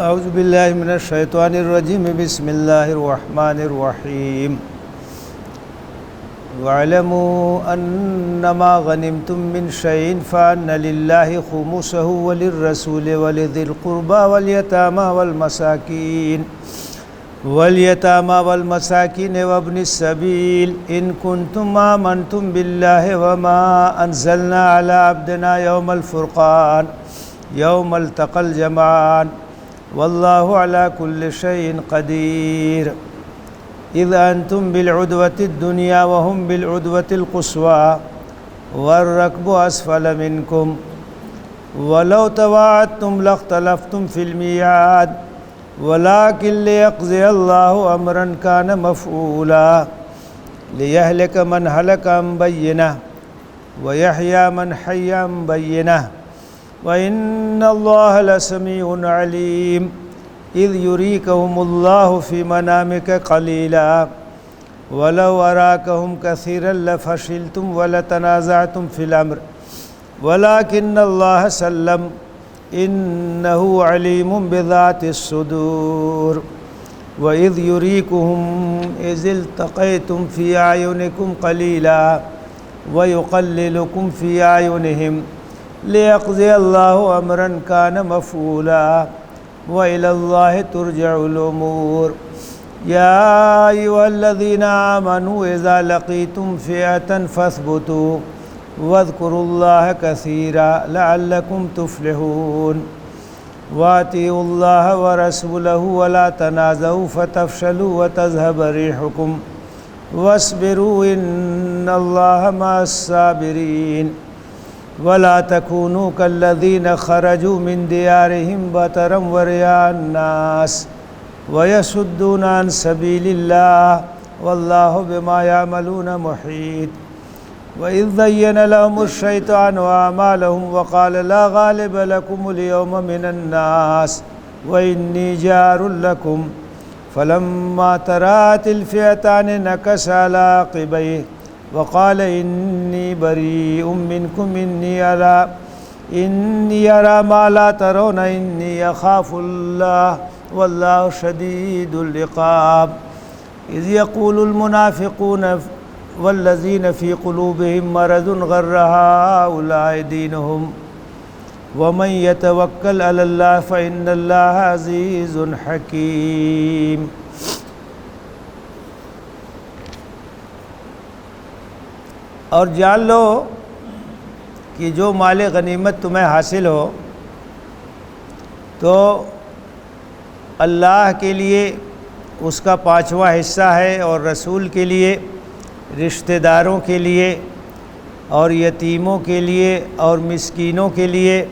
اعوذ باللہ من الشیطان الرجیم بسم اللہ الرحمن الرحیم وَاعْلَمُوا أَنَّمَا غَنِمْتُم مِّن شَيْءٍ فَأَنَّ لِلَّهِ خُمُسَهُ وَلِلرَّسُولِ وَلِذِي الْقُرْبَى وَالْيَتَامَى وَالْمَسَاكِينِ وَابْنِ السَّبِيلِ إِن كُنتُمْ آمَنْتُم بِاللَّهِ وَمَا أَنزَلْنَا عَلَىٰ عَبْدِنَا يَوْمَ الْفُرْقَانِ يَوْمَ الْتَقَى الْجَمْعَانِ وَاللَّهُ عَلَىٰ كُلِّ شَيْءٍ قَدِيرٌ إِذْ أَنْتُمْ بِالْعُدْوَةِ الدُّنْيَا وَهُمْ بِالْعُدْوَةِ الْقُصْوَىٰ وَالرَّكْبُ أَسْفَلَ مِنْكُمْ وَلَوْ تَوَاعَدتُّمْ لَاخْتَلَفْتُمْ فِي الْمِيعَادِ وَلَٰكِنْ لِيَقْضِيَ اللَّهُ أَمْرًا كَانَ مَفْعُولًا لِيَهْلِكَ مَنْ هَلَكَ عَن بَيِّنَةٍ وَيَحْيَىٰ مَنْ حَيَّ عَن بَيِّنَةٍ وَإِنَّ اللَّهَ لَسَمِيعٌ عَلِيمٌ إِذْ يُرِيكَهُمُ اللَّهُ فِي مَنَامِكَ قَلِيلًا وَلَوْ أَرَاكَهُمْ كَثِيرًا لَفَشِلْتُمْ وَلَتَنَازَعْتُمْ فِي الْأَمْرِ وَلَٰكِنَّ اللَّهَ سَلَّمَ إِنَّهُ عَلِيمٌ بِذَاتِ الصُّدُورِ وَإِذْ يُرِيكُهُمْ إِذِ الْتَقَيْتُمْ فِي أَعْيُنِكُمْ قَلِيلًا وَيُقَلِّلُكُمْ فِي أَعْيُنِهِمْ لِيَقْضِيَ اللَّهُ أَمْرًا كَانَ مَفْعُولًا وَإِلَى اللَّهِ تُرْجَعُ الْأُمُورُ يَا أَيُّهَا الَّذِينَ آمَنُوا إِذَا لَقِيتُمْ فِئَةً فَاثْبُتُوا وَاذْكُرُوا اللَّهَ كَثِيرًا لَعَلَّكُمْ تُفْلِحُونَ وَأَطِيعُوا اللَّهَ وَرَسُولَهُ وَلَا تَنَازَعُوا فَتَفْشَلُوا وَتَذْهَبَ رِيحُكُمْ وَاصْبِرُوا إِنَّ اللَّهَ مَعَ الصَّابِرِينَ وَلَا تَكُونُوا كَالَّذِينَ خَرَجُوا مِن دِيَارِهِمْ بَطَرًا وَرِئَاءَ النَّاسِ وَيَصُدُّونَ عَن سَبِيلِ اللَّهِ وَاللَّهُ بِمَا يَعْمَلُونَ مُحِيطٌ وَإِذْ زَيَّنَ لَهُمُ الشَّيْطَانُ أَعْمَالَهُمْ وَقَالَ لَا غَالِبَ لَكُمُ الْيَوْمَ مِنَ النَّاسِ وَإِنِّي جَارٌ لَكُمْ فَلَمَّا تَرَاءَتِ الْفِئَتَانِ نَكَصَ عَلَىٰ عَقِبَيْهِ وقال إني بريء منكم إني أرى ما لا ترون إني أخاف الله والله شديد العقاب إذ يقول المنافقون والذين في قلوبهم مرض غر هؤلاء دينهم ومن يتوكل على الله فإن الله عزيز حكيم اور جان لو کہ جو مال غنیمت تمہیں حاصل ہو تو اللہ کے لیے اس کا 5واں حصہ ہے اور رسول کے لیے رشتہ داروں کے لیے اور یتیموں کے لیے اور مسکینوں کے لیے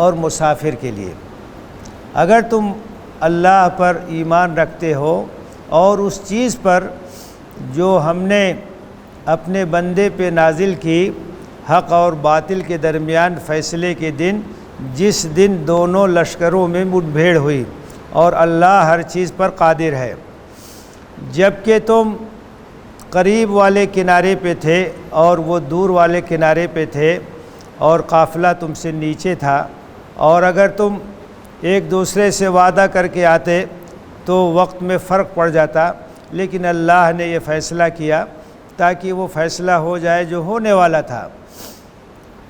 اور مسافر کے لیے اگر تم اللہ پر ایمان رکھتے ہو اور اس چیز پر جو ہم نے اپنے بندے پہ نازل کی حق اور باطل کے درمیان فیصلے کے دن جس دن دونوں لشکروں میں مٹ بھیڑ ہوئی اور اللہ ہر چیز پر قادر ہے جب کہ تم قریب والے کنارے پہ تھے اور وہ دور والے کنارے پہ تھے اور قافلہ تم سے نیچے تھا اور اگر تم ایک دوسرے سے وعدہ کر کے آتے تو وقت میں فرق پڑ جاتا لیکن اللہ نے یہ فیصلہ کیا تاکہ وہ فیصلہ ہو جائے جو ہونے والا تھا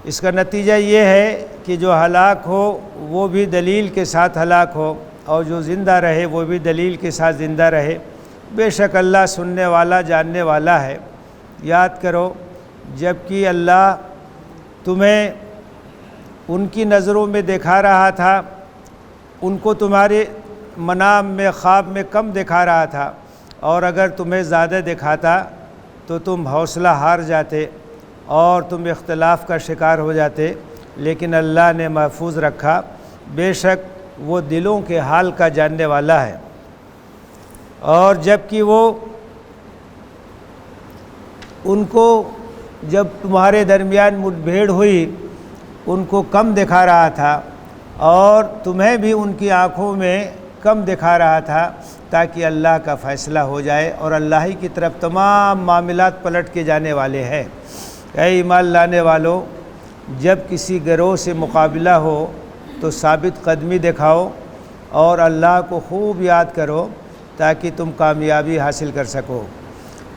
اس کا نتیجہ یہ ہے کہ جو ہلاک ہو وہ بھی دلیل کے ساتھ ہلاک ہو اور جو زندہ رہے وہ بھی دلیل کے ساتھ زندہ رہے بے شک اللہ سننے والا جاننے والا ہے یاد کرو جب کہ اللہ تمہیں ان کی نظروں میں دکھا رہا تھا ان کو تمہارے منام میں خواب میں کم دکھا رہا تھا اور اگر تمہیں زیادہ دکھاتا تو تم حوصلہ ہار جاتے اور تم اختلاف کا شکار ہو جاتے لیکن اللہ نے محفوظ رکھا بے شک وہ دلوں کے حال کا جاننے والا ہے اور جب کہ وہ ان کو جب تمہارے درمیان مٹ بھیڑ ہوئی ان کو کم دکھا رہا تھا اور تمہیں بھی ان کی آنکھوں میں کم دکھا رہا تھا تاکہ اللہ کا فیصلہ ہو جائے اور اللہ ہی کی طرف تمام معاملات پلٹ کے جانے والے ہیں اے ایمان لانے والوں جب کسی گروہ سے مقابلہ ہو تو ثابت قدمی دکھاؤ اور اللہ کو خوب یاد کرو تاکہ تم کامیابی حاصل کر سکو،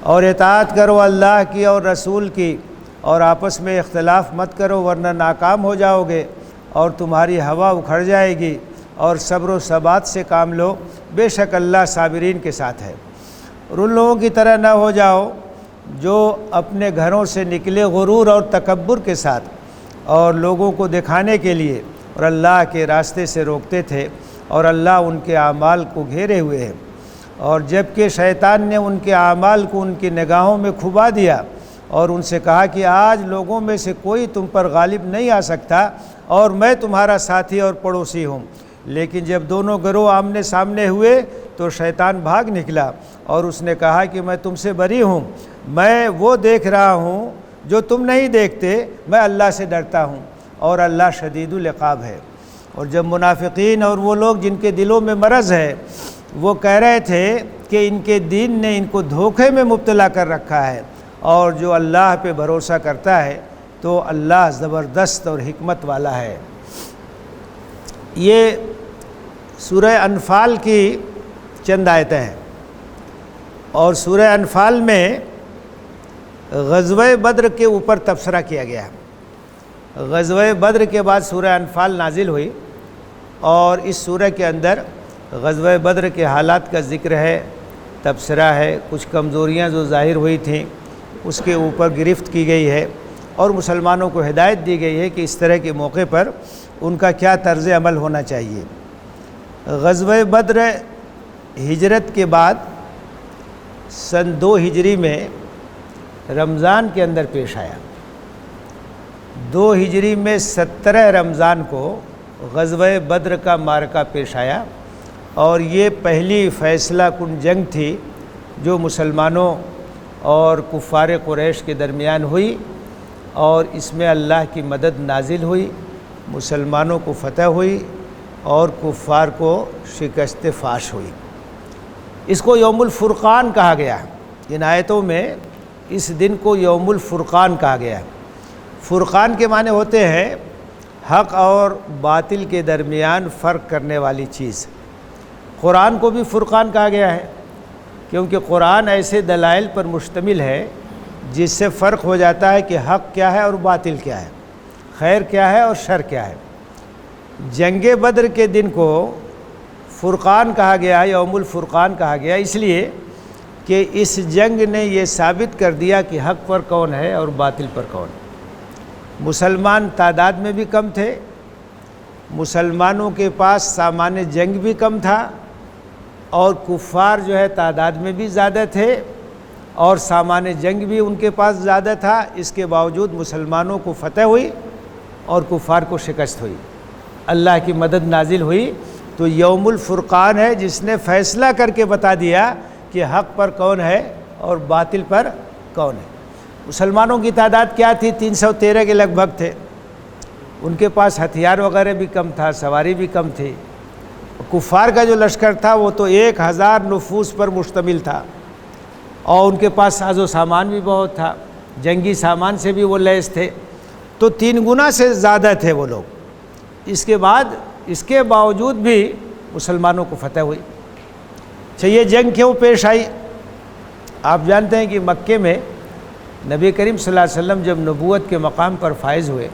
اور اطاعت کرو اللہ کی اور رسول کی، اور آپس میں اختلاف مت کرو ورنہ ناکام ہو جاؤ گے اور تمہاری ہوا اکھڑ جائے گی، اور صبر و ثبات سے کام لو، بے شک اللہ صابرین کے ساتھ ہے۔ اور ان لوگوں کی طرح نہ ہو جاؤ جو اپنے گھروں سے نکلے غرور اور تکبر کے ساتھ اور لوگوں کو دکھانے کے لیے اور اللہ کے راستے سے روکتے تھے، اور اللہ ان کے اعمال کو گھیرے ہوئے ہے، اور جب کہ شیطان نے ان کے اعمال کو ان کی نگاہوں میں کھبا دیا اور ان سے کہا کہ آج لوگوں میں سے کوئی تم پر غالب نہیں آ سکتا اور میں تمہارا ساتھی اور پڑوسی ہوں، لیکن جب دونوں گروہ آمنے سامنے ہوئے تو شیطان بھاگ نکلا اور اس نے کہا کہ میں تم سے بری ہوں، میں وہ دیکھ رہا ہوں جو تم نہیں دیکھتے، میں اللہ سے ڈرتا ہوں اور اللہ شدید العقاب ہے۔ اور جب منافقین اور وہ لوگ جن کے دلوں میں مرض ہے وہ کہہ رہے تھے کہ ان کے دین نے ان کو دھوکے میں مبتلا کر رکھا ہے، اور جو اللہ پہ بھروسہ کرتا ہے تو اللہ زبردست اور حکمت والا ہے۔ یہ سورہ انفال کی چند آیتیں ہیں، اور سورہ انفال میں غزوہ بدر کے اوپر تبصرہ کیا گیا ہے۔ غزوہ بدر کے بعد سورہ انفال نازل ہوئی، اور اس سورہ کے اندر غزوہ بدر کے حالات کا ذکر ہے، تبصرہ ہے، کچھ کمزوریاں جو ظاہر ہوئی تھیں اس کے اوپر گرفت کی گئی ہے، اور مسلمانوں کو ہدایت دی گئی ہے کہ اس طرح کے موقع پر ان کا کیا طرز عمل ہونا چاہیے۔ غزوہ بدر ہجرت کے بعد سن 2 ہجری میں رمضان کے اندر پیش آیا۔ 2 ہجری میں 17 رمضان کو غزوہ بدر کا معرکہ پیش آیا، اور یہ پہلی فیصلہ کن جنگ تھی جو مسلمانوں اور کفار قریش کے درمیان ہوئی، اور اس میں اللہ کی مدد نازل ہوئی، مسلمانوں کو فتح ہوئی اور کفار کو شکست فاش ہوئی۔ اس کو یوم الفرقان کہا گیا ہے۔ ان آیتوں میں اس دن کو یوم الفرقان کہا گیا ہے۔ فرقان کے معنی ہوتے ہیں حق اور باطل کے درمیان فرق کرنے والی چیز۔ قرآن کو بھی فرقان کہا گیا ہے کیونکہ قرآن ایسے دلائل پر مشتمل ہے جس سے فرق ہو جاتا ہے کہ حق کیا ہے اور باطل کیا ہے، خیر کیا ہے اور شر کیا ہے۔ جنگ بدر کے دن کو فرقان کہا گیا، یوم الفرقان کہا گیا، اس لیے کہ اس جنگ نے یہ ثابت کر دیا کہ حق پر کون ہے اور باطل پر کون ہے۔ مسلمان تعداد میں بھی کم تھے، مسلمانوں کے پاس سامان جنگ بھی کم تھا، اور کفار جو ہے تعداد میں بھی زیادہ تھے اور سامان جنگ بھی ان کے پاس زیادہ تھا۔ اس کے باوجود مسلمانوں کو فتح ہوئی اور کفار کو شکست ہوئی، اللہ کی مدد نازل ہوئی۔ تو یوم الفرقان ہے جس نے فیصلہ کر کے بتا دیا کہ حق پر کون ہے اور باطل پر کون ہے۔ مسلمانوں کی تعداد کیا تھی؟ 313 کے لگ بھگ تھے، ان کے پاس ہتھیار وغیرہ بھی کم تھا، سواری بھی کم تھی۔ کفار کا جو لشکر تھا وہ تو 1000 نفوس پر مشتمل تھا، اور ان کے پاس ساز و سامان بھی بہت تھا، جنگی سامان سے بھی وہ لیس تھے، تو 3 گنا سے زیادہ تھے وہ لوگ۔ اس کے باوجود بھی مسلمانوں کو فتح ہوئی۔ اچھا، یہ جنگ کیوں پیش آئی؟ آپ جانتے ہیں کہ مکے میں نبی کریم صلی اللہ علیہ وسلم جب نبوت کے مقام پر فائز ہوئے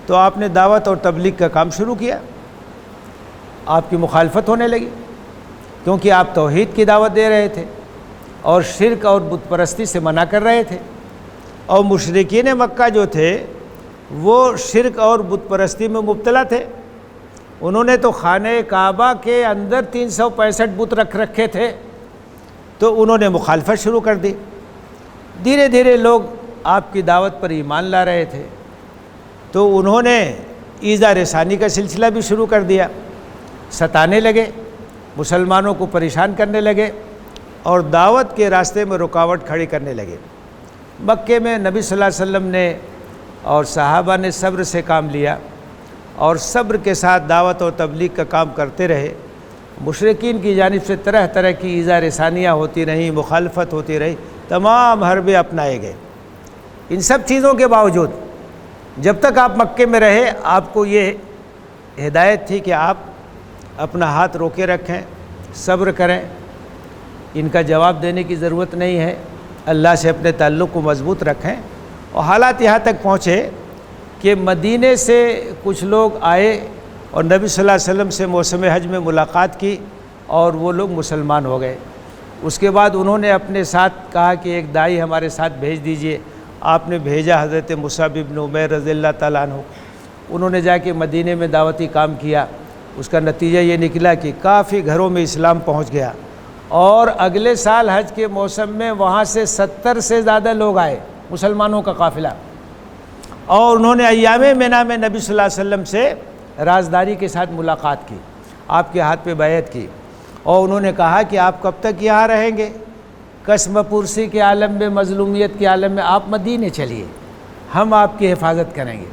تو آپ نے دعوت اور تبلیغ کا کام شروع کیا۔ آپ کی مخالفت ہونے لگی کیونکہ آپ توحید کی دعوت دے رہے تھے اور شرک اور بت پرستی سے منع کر رہے تھے، اور مشرکین مکہ جو تھے وہ شرک اور بت پرستی میں مبتلا تھے۔ انہوں نے تو خانہ کعبہ کے اندر 365 بت رکھ رکھے تھے، تو انہوں نے مخالفت شروع کر دی۔ دھیرے دھیرے لوگ آپ کی دعوت پر ایمان لا رہے تھے، تو انہوں نے ایذا رسانی کا سلسلہ بھی شروع کر دیا، ستانے لگے، مسلمانوں کو پریشان کرنے لگے اور دعوت کے راستے میں رکاوٹ کھڑی کرنے لگے۔ مکے میں نبی صلی اللہ علیہ وسلم نے اور صحابہ نے صبر سے کام لیا اور صبر کے ساتھ دعوت اور تبلیغ کا کام کرتے رہے۔ مشرکین کی جانب سے طرح طرح کی ایذا رسانیاں ہوتی رہیں، مخالفت ہوتی رہی، تمام حربے اپنائے گئے۔ ان سب چیزوں کے باوجود جب تک آپ مکے میں رہے، آپ کو یہ ہدایت تھی کہ آپ اپنا ہاتھ روکے رکھیں، صبر کریں، ان کا جواب دینے کی ضرورت نہیں ہے، اللہ سے اپنے تعلق کو مضبوط رکھیں۔ اور حالات یہاں تک پہنچے کہ مدینے سے کچھ لوگ آئے اور نبی صلی اللہ علیہ وسلم سے موسم حج میں ملاقات کی اور وہ لوگ مسلمان ہو گئے۔ اس کے بعد انہوں نے اپنے ساتھ کہا کہ ایک داعی ہمارے ساتھ بھیج دیجئے۔ آپ نے بھیجا حضرت مصعب بن عمیر رضی اللہ تعالیٰ عنہ۔ انہوں نے جا کے مدینے میں دعوتی کام کیا، اس کا نتیجہ یہ نکلا کہ کافی گھروں میں اسلام پہنچ گیا، اور اگلے سال حج کے موسم میں وہاں سے 70 سے زیادہ لوگ آئے، مسلمانوں کا قافلہ، اور انہوں نے ایام منا میں نبی صلی اللہ علیہ وسلم سے رازداری کے ساتھ ملاقات کی، آپ کے ہاتھ پہ بیعت کی، اور انہوں نے کہا کہ آپ کب تک یہاں رہیں گے؟ قسم پرسی کے عالم میں، مظلومیت کے عالم میں آپ مدینے چلیے، ہم آپ کی حفاظت کریں گے،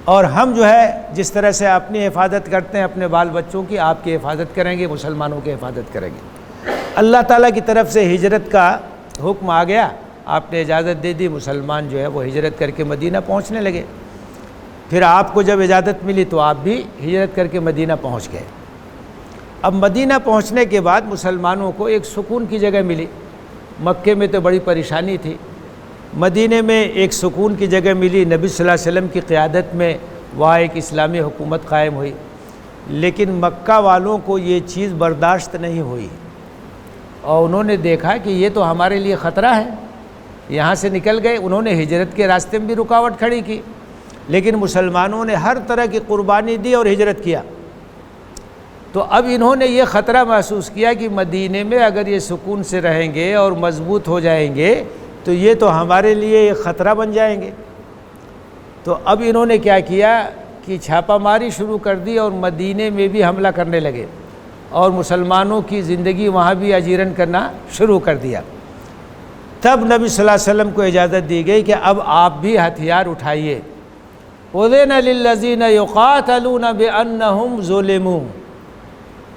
اور ہم جو ہے جس طرح سے اپنی حفاظت کرتے ہیں اپنے بال بچوں کی، آپ کی حفاظت کریں گے، مسلمانوں کی حفاظت کریں گے۔ اللہ تعالیٰ کی طرف سے ہجرت کا حکم آ گیا، آپ نے اجازت دے دی، مسلمان جو ہے وہ ہجرت کر کے مدینہ پہنچنے لگے۔ پھر آپ کو جب اجازت ملی تو آپ بھی ہجرت کر کے مدینہ پہنچ گئے۔ اب مدینہ پہنچنے کے بعد مسلمانوں کو ایک سکون کی جگہ ملی، مکے میں تو بڑی پریشانی تھی، مدینہ میں ایک سکون کی جگہ ملی، نبی صلی اللہ علیہ وسلم کی قیادت میں وہاں ایک اسلامی حکومت قائم ہوئی، لیکن مکہ والوں کو یہ چیز برداشت نہیں ہوئی، اور انہوں نے دیکھا کہ یہ تو ہمارے لیے خطرہ ہے، یہاں سے نکل گئے، انہوں نے ہجرت کے راستے میں بھی رکاوٹ کھڑی کی، لیکن مسلمانوں نے ہر طرح کی قربانی دی اور ہجرت کیا۔ تو اب انہوں نے یہ خطرہ محسوس کیا کہ مدینے میں اگر یہ سکون سے رہیں گے اور مضبوط ہو جائیں گے تو یہ تو ہمارے لیے ایک خطرہ بن جائیں گے۔ تو اب انہوں نے کیا کیا کہ چھاپہ ماری شروع کر دی اور مدینے میں بھی حملہ کرنے لگے، اور مسلمانوں کی زندگی وہاں بھی اجیرن کرنا شروع کر دیا۔ تب نبی صلی اللہ علیہ وسلم کو اجازت دی گئی کہ اب آپ بھی ہتھیار اٹھائیے۔ اُذِنَ لِلَّذِينَ يُقَاتَلُونَ بِأَنَّهُمْ ظُلِمُوا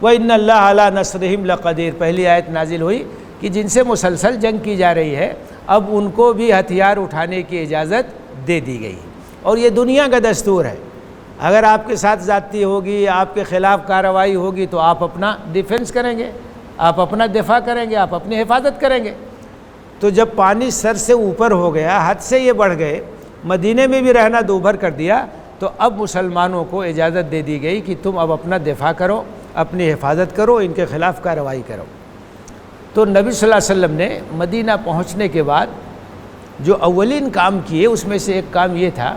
وَإِنَّ اللَّهَ عَلَىٰ نَصْرِهِمْ لَقَدِيرٌ۔ پہلی آیت نازل ہوئی کہ جن سے مسلسل جنگ کی جا رہی ہے اب ان کو بھی ہتھیار اٹھانے کی اجازت دے دی گئی، اور یہ دنیا کا دستور ہے، اگر آپ کے ساتھ زیادتی ہوگی، آپ کے خلاف کارروائی ہوگی تو آپ اپنا ڈیفنس کریں گے، آپ اپنا دفاع کریں گے، آپ اپنی حفاظت کریں گے۔ تو جب پانی سر سے اوپر ہو گیا، حد سے یہ بڑھ گئے، مدینے میں بھی رہنا دوبھر کر دیا، تو اب مسلمانوں کو اجازت دے دی گئی کہ تم اب اپنا دفاع کرو، اپنی حفاظت کرو، ان کے خلاف کارروائی کرو۔ تو نبی صلی اللہ علیہ وسلم نے مدینہ پہنچنے کے بعد جو اولین کام کیے اس میں سے ایک کام یہ تھا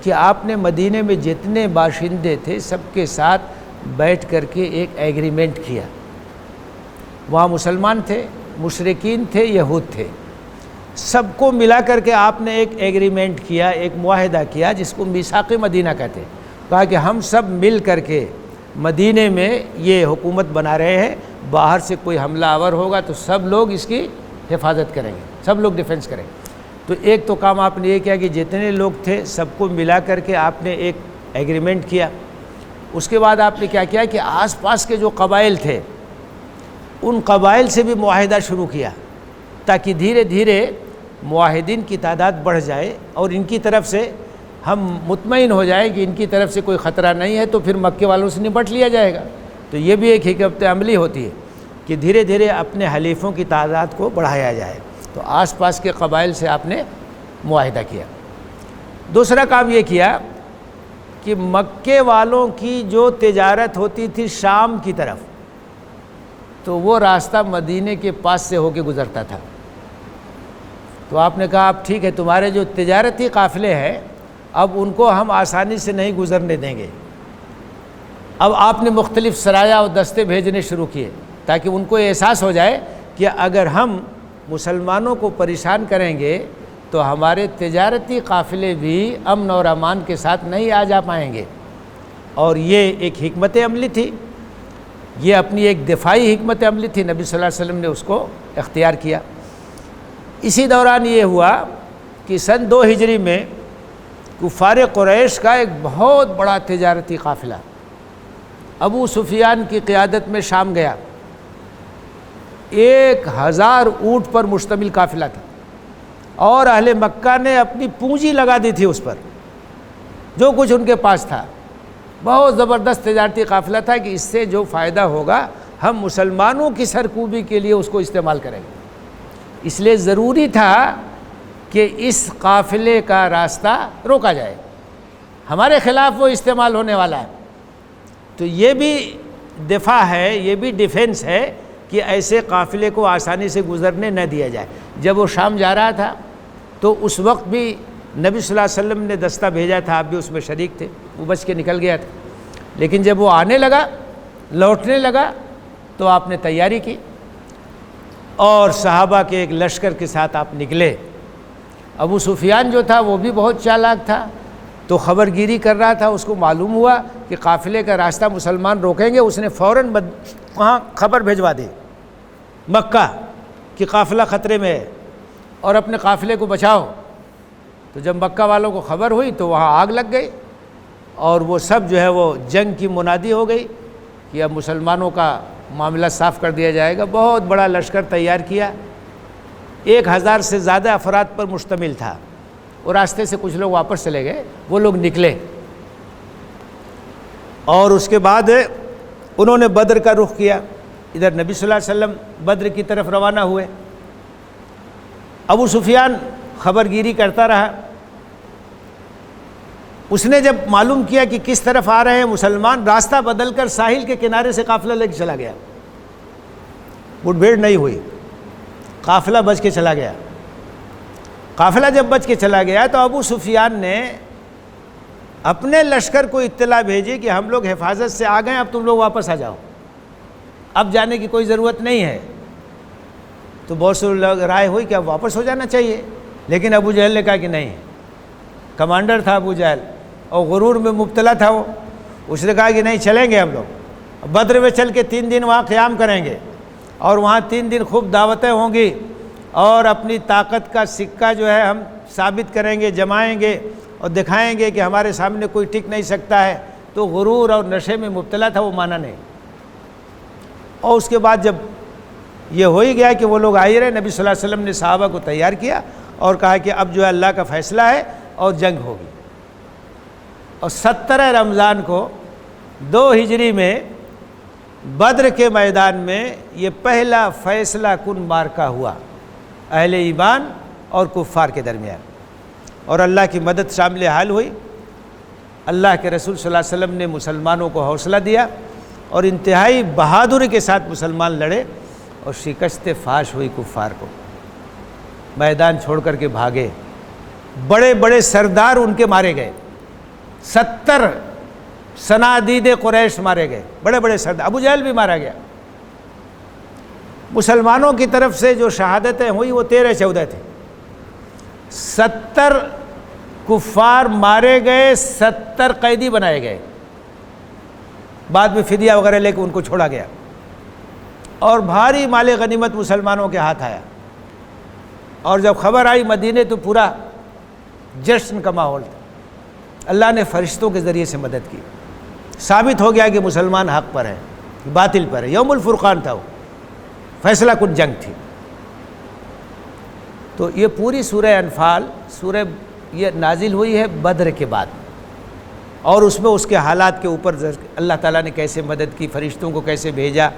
کہ آپ نے مدینہ میں جتنے باشندے تھے سب کے ساتھ بیٹھ کر کے ایک ایگریمنٹ کیا۔ وہاں مسلمان تھے، مشرکین تھے، یہود تھے، سب کو ملا کر کے آپ نے ایک ایگریمنٹ کیا، ایک معاہدہ کیا جس کو میثاق مدینہ کہتے ہیں۔ کہا کہ ہم سب مل کر کے مدینے میں یہ حکومت بنا رہے ہیں، باہر سے کوئی حملہ آور ہوگا تو سب لوگ اس کی حفاظت کریں گے، سب لوگ ڈیفنس کریں گے۔ تو ایک تو کام آپ نے یہ کیا کہ جتنے لوگ تھے سب کو ملا کر کے آپ نے ایک ایگریمنٹ کیا۔ اس کے بعد آپ نے کیا کیا کہ آس پاس کے جو قبائل تھے ان قبائل سے بھی معاہدہ شروع کیا، تاکہ دھیرے دھیرے معاہدین کی تعداد بڑھ جائے اور ان کی طرف سے ہم مطمئن ہو جائیں کہ ان کی طرف سے کوئی خطرہ نہیں ہے، تو پھر مکے والوں سے نپٹ لیا جائے گا۔ تو یہ بھی ایک حکمت عملی ہوتی ہے کہ دھیرے دھیرے اپنے حلیفوں کی تعداد کو بڑھایا جائے۔ تو آس پاس کے قبائل سے آپ نے معاہدہ کیا۔ دوسرا کام یہ کیا کہ مکے والوں کی جو تجارت ہوتی تھی شام کی طرف، تو وہ راستہ مدینے کے پاس سے ہو کے گزرتا تھا۔ تو آپ نے کہا اب ٹھیک ہے، تمہارے جو تجارتی قافلے ہیں اب ان کو ہم آسانی سے نہیں گزرنے دیں گے۔ اب آپ نے مختلف سرایہ اور دستے بھیجنے شروع کیے تاکہ ان کو احساس ہو جائے کہ اگر ہم مسلمانوں کو پریشان کریں گے تو ہمارے تجارتی قافلے بھی امن اور امان کے ساتھ نہیں آ جا پائیں گے۔ اور یہ ایک حکمت عملی تھی، یہ اپنی ایک دفاعی حکمت عملی تھی، نبی صلی اللہ علیہ وسلم نے اس کو اختیار کیا۔ اسی دوران یہ ہوا کہ سن 2 ہجری میں کفار قریش کا ایک بہت بڑا تجارتی قافلہ ابو سفیان کی قیادت میں شام گیا۔ 1000 اونٹ پر مشتمل قافلہ تھا، اور اہل مکہ نے اپنی پونجی لگا دی تھی اس پر، جو کچھ ان کے پاس تھا، بہت زبردست تجارتی قافلہ تھا کہ اس سے جو فائدہ ہوگا ہم مسلمانوں کی سرکوبی کے لیے اس کو استعمال کریں گے۔ اس لیے ضروری تھا کہ اس قافلے کا راستہ روکا جائے، ہمارے خلاف وہ استعمال ہونے والا ہے۔ تو یہ بھی دفاع ہے، یہ بھی ڈیفنس ہے کہ ایسے قافلے کو آسانی سے گزرنے نہ دیا جائے۔ جب وہ شام جا رہا تھا تو اس وقت بھی نبی صلی اللہ علیہ وسلم نے دستہ بھیجا تھا، آپ بھی اس میں شریک تھے، وہ بچ کے نکل گیا تھا۔ لیکن جب وہ آنے لگا، لوٹنے لگا، تو آپ نے تیاری کی اور صحابہ کے ایک لشکر کے ساتھ آپ نکلے۔ ابو سفیان جو تھا وہ بھی بہت چالاک تھا، تو خبر گیری کر رہا تھا، اس کو معلوم ہوا کہ قافلے کا راستہ مسلمان روکیں گے، اس نے فوراً وہاں خبر بھیجوا دی مکہ کہ قافلہ خطرے میں ہے اور اپنے قافلے کو بچاؤ۔ تو جب مکہ والوں کو خبر ہوئی تو وہاں آگ لگ گئی اور وہ سب جو ہے وہ جنگ کی منادی ہو گئی کہ اب مسلمانوں کا معاملہ صاف کر دیا جائے گا۔ بہت بڑا لشکر تیار کیا، 1000 سے زیادہ افراد پر مشتمل تھا، اور راستے سے کچھ لوگ واپس چلے گئے، وہ لوگ نکلے، اور اس کے بعد انہوں نے بدر کا رخ کیا۔ ادھر نبی صلی اللہ علیہ وسلم بدر کی طرف روانہ ہوئے۔ ابو سفیان خبر گیری کرتا رہا، اس نے جب معلوم کیا کہ کس طرف آ رہے ہیں مسلمان، راستہ بدل کر ساحل کے کنارے سے قافلہ لے کے چلا گیا۔ مٹ بھیڑ نہیں ہوئی، قافلہ بچ کے چلا گیا۔ قافلہ جب بچ کے چلا گیا تو ابو سفیان نے اپنے لشکر کو اطلاع بھیجی کہ ہم لوگ حفاظت سے آ گئے، اب تم لوگ واپس آ جاؤ، اب جانے کی کوئی ضرورت نہیں ہے۔ تو بہت سے لوگ رائے ہوئی کہ اب واپس ہو جانا چاہیے، لیکن ابو جہل نے کہا کہ نہیں، کمانڈر تھا ابو جہل اور غرور میں مبتلا تھا وہ، اس نے کہا کہ نہیں، چلیں گے ہم لوگ، بدر میں چل کے 3 دن وہاں قیام کریں گے، اور وہاں 3 دن خوب دعوتیں ہوں گی، اور اپنی طاقت کا سکہ جو ہے ہم ثابت کریں گے، جمائیں گے اور دکھائیں گے کہ ہمارے سامنے کوئی ٹک نہیں سکتا ہے۔ تو غرور اور نشے میں مبتلا تھا، وہ مانا نہیں۔ اور اس کے بعد جب یہ ہو ہی گیا کہ وہ لوگ آ ہی رہے، نبی صلی اللہ علیہ وسلم نے صحابہ کو تیار کیا اور کہا کہ اب جو ہے اللہ کا فیصلہ ہے اور جنگ ہوگی۔ اور 17 رمضان کو 2 ہجری میں بدر کے میدان میں یہ پہلا فیصلہ کن معرکہ ہوا اہل ایمان اور کفار کے درمیان، اور اللہ کی مدد شامل حال ہوئی۔ اللہ کے رسول صلی اللہ علیہ وسلم نے مسلمانوں کو حوصلہ دیا اور انتہائی بہادری کے ساتھ مسلمان لڑے، اور شکست فاش ہوئی کفار کو، میدان چھوڑ کر کے بھاگے، بڑے بڑے سردار ان کے مارے گئے، 70 صنادید قریش مارے گئے، بڑے بڑے سردار، ابو جہل بھی مارا گیا۔ مسلمانوں کی طرف سے جو شہادتیں ہوئی وہ 13-14 تھے، 70 کفار مارے گئے، 70 قیدی بنائے گئے، بعد میں فدیہ وغیرہ لے کے ان کو چھوڑا گیا، اور بھاری مال غنیمت مسلمانوں کے ہاتھ آیا۔ اور جب خبر آئی مدینے تو پورا جشن کا ماحول تھا، اللہ نے فرشتوں کے ذریعے سے مدد کی، ثابت ہو گیا کہ مسلمان حق پر ہے، باطل پر ہے۔ یوم الفرقان تھا، وہ فیصلہ کن جنگ تھی۔ تو یہ پوری سورہ انفال یہ نازل ہوئی ہے بدر کے بعد، اور اس میں اس کے حالات کے اوپر اللہ تعالیٰ نے کیسے مدد کی، فرشتوں کو کیسے بھیجا،